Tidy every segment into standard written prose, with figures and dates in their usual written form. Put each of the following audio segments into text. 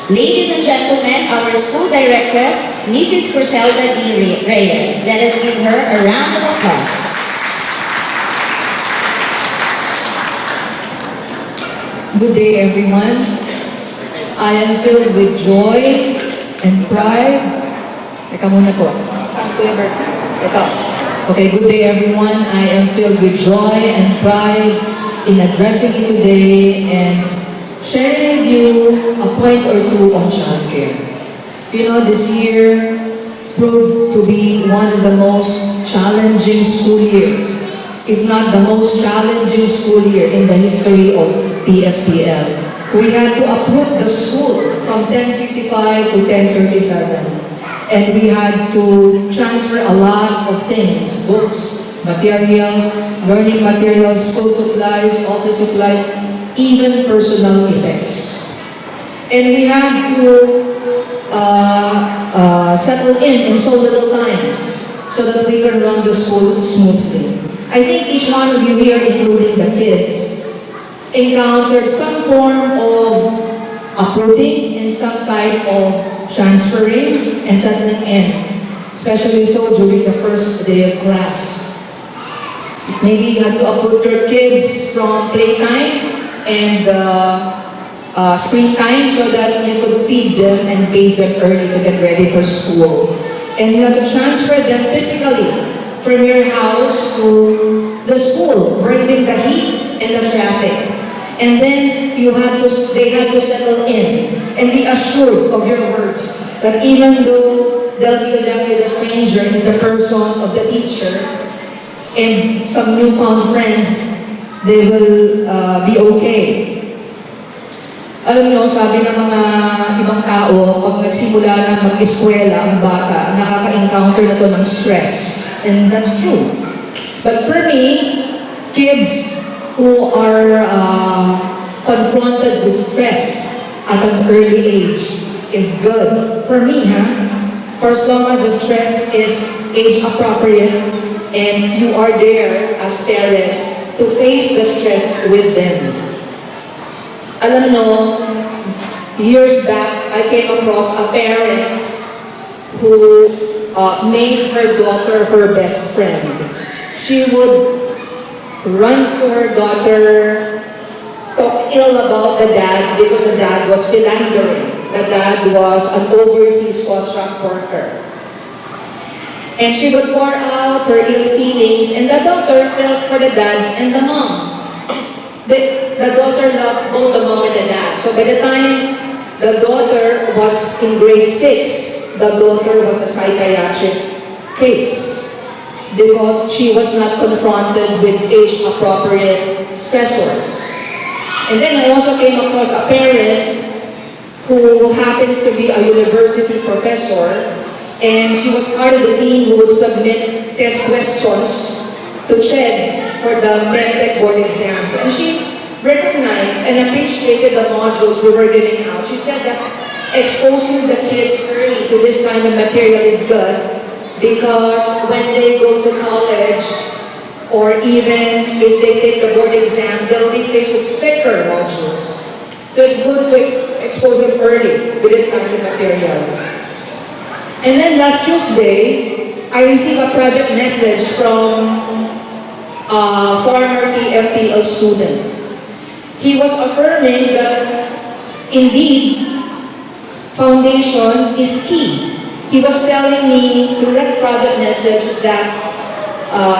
Ladies and gentlemen, our school directress, Mrs. Criselda D. Reyes. Let us give her a round of applause. Good day, everyone. I am filled with joy and pride. Teka muna po. Saan ko yung Ito. Okay, good day, everyone. I am filled with joy and pride in addressing you today and sharing with you a point or two on childcare. You know, this year proved to be one of the most challenging school year, if not the most challenging school year in the history of TFPL. We had to uproot the school from 10:55 to 10:37. And we had to transfer a lot of things, books, materials, learning materials, school supplies, office supplies, even personal effects. And we had to settle in so little time so that we can run the school smoothly. I think each one of you here, including the kids, encountered some form of uprooting and some type of transferring and settling in, especially so during the first day of class. Maybe you had to uproot your kids from playtime and screen time so that you could feed them and bathe them early to get ready for school. And you had to transfer them physically from your house to the school, braving the heat and the traffic. And then they had to settle in and be assured of your words that even though they'll be left with a stranger in the person of the teacher and some newfound friends, they will be okay. Alam niyo, sabi ng mga ibang tao, pag nagsimula na mag-eskwela ang bata, nakaka-encounter na to ng stress. And that's true. But for me, kids who are confronted with stress at an early age is good. For me, for as long as the stress is age appropriate and you are there as parents to face the stress with them. Alam mo, years back, I came across a parent who made her daughter her best friend. She would run to her daughter, talk ill about the dad because the dad was philandering. The dad was an overseas contract worker. And she would pour out her ill feelings, and the daughter felt for the dad and the mom. The daughter loved both the mom and the dad. So by the time the daughter was in grade 6, the daughter was a psychiatric case, because she was not confronted with age-appropriate stressors. And then I also came across a parent who happens to be a university professor, and she was part of the team who would submit test questions to CHED for the MedTech board exams. And she recognized and appreciated the modules we were giving out. She said that exposing the kids early to this kind of material is good, because when they go to college, or even if they take the board exam, they'll be faced with thicker modules. So it's good to expose them early with this kind of material. And then last Tuesday, I received a private message from a former TFTL student. He was affirming that indeed, foundation is key. He was telling me through that private message that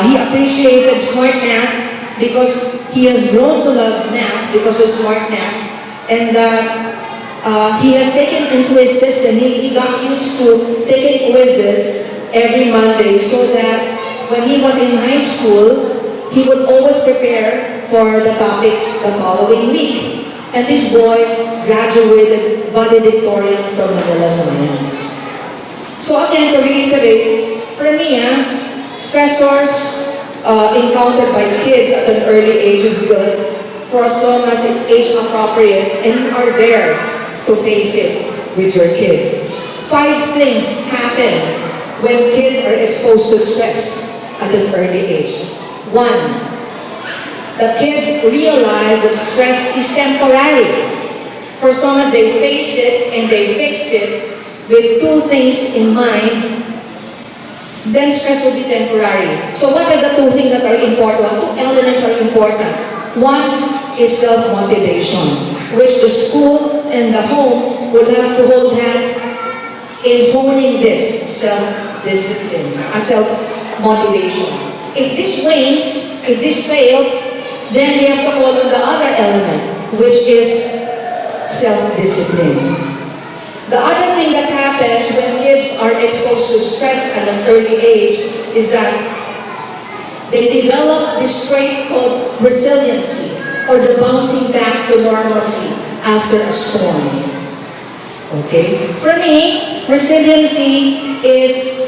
he appreciated smart math because he has grown to love math because of smart math, and that he has taken into his system, he got used to taking quizzes every Monday so that when he was in high school, he would always prepare for the topics the following week. And this boy graduated valedictorian from Manila Science. So again, to reiterate, for me, stressors encountered by kids at an early age is good for as long as it's age appropriate and you are there to face it with your kids. 5 things happen when kids are exposed to stress at an early age. 1, the kids realize that stress is temporary. For as long as they face it and they fix it with two things in mind, then stress will be temporary. So what are the two things that are important? Two elements are important. One is self-motivation, which the school and the home would have to hold hands in honing this self-discipline, self-motivation. If this wanes, if this fails, then we have to call on the other element, which is self-discipline. The other thing that happens when kids are exposed to stress at an early age is that they develop this trait called resiliency, or the bouncing back to normalcy after a storm. Okay? For me, resiliency is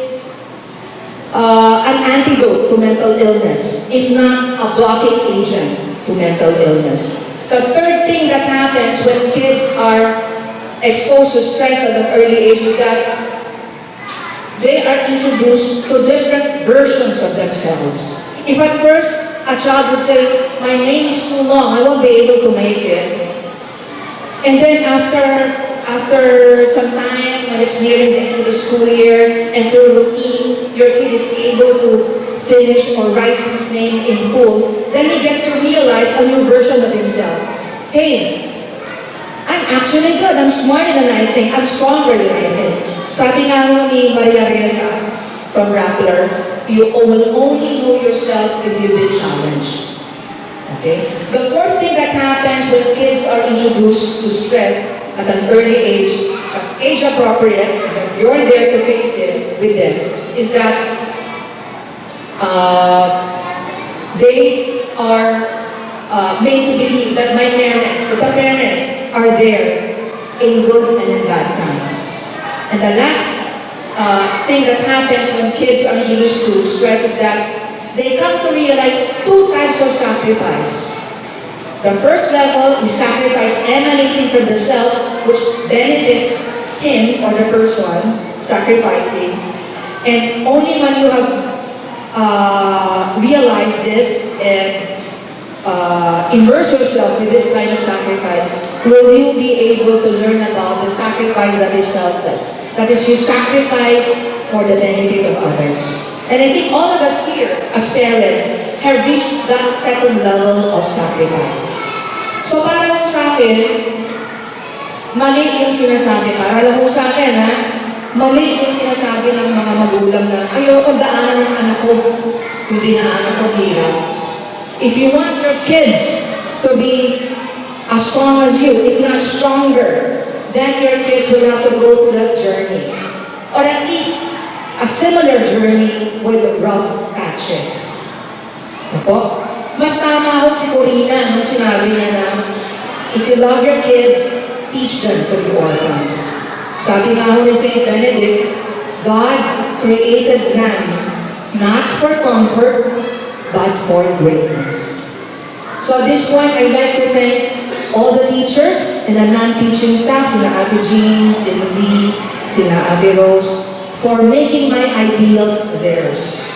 an antidote to mental illness, if not a blocking agent to mental illness. The third thing that happens when kids are exposed to stress at an early age is that they are introduced to different versions of themselves. If at first a child would say, my name is too long, I won't be able to make it. And then after some time, when it's nearing the end of the school year, and through routine, your kid is able to finish or write his name in full, then he gets to realize a new version of himself. Hey, I'm actually good. I'm smarter than I think. I'm stronger than I think. Sabi nga mo ni Maria Reza from Rappler, you will only know yourself if you've been challenged. Okay? The fourth thing that happens when kids are introduced to stress at an early age, that's age appropriate, but you're there to face it with them, is that they are made to believe that my parents, or the parents, are there in good and in bad times. And the last thing that happens when kids are introduced to stress is that they come to realize two types of sacrifice. The first level is sacrifice emanating from the self, which benefits him or the person sacrificing. And only when you have realized this and immerse yourself with this kind of sacrifice, will you be able to learn about the sacrifice that is selfless. That is, you sacrifice for the benefit of others. And I think all of us here, as parents, have reached that second level of sacrifice. So parang sa akin, mali yung sinasabi. Para lang sa akin, ha? Mali yung sinasabi ng mga magulang na ayoko daanan ng anak ko, hindi na anak ko hirap. If you want your kids to be as strong as you, if not stronger, then your kids will have to go through that journey. Or at least a similar journey with rough patches. Opo? Mas tama ako si Corina nung sinabi niya na, if you love your kids, teach them to be orphans. Sabi nga ako ni St. Benedict, God created man not for comfort, but for greatness. So at this point, I'd like to thank all the teachers and the non-teaching staff, sila Ate Jean, sila Lee, sila Ate Rose, for making my ideals theirs.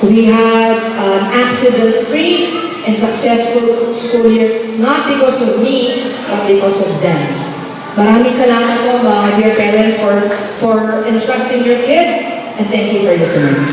We had an accident-free and successful school year, not because of me, but because of them. Maraming salamat po, mga dear parents, for entrusting your kids, and thank you for listening.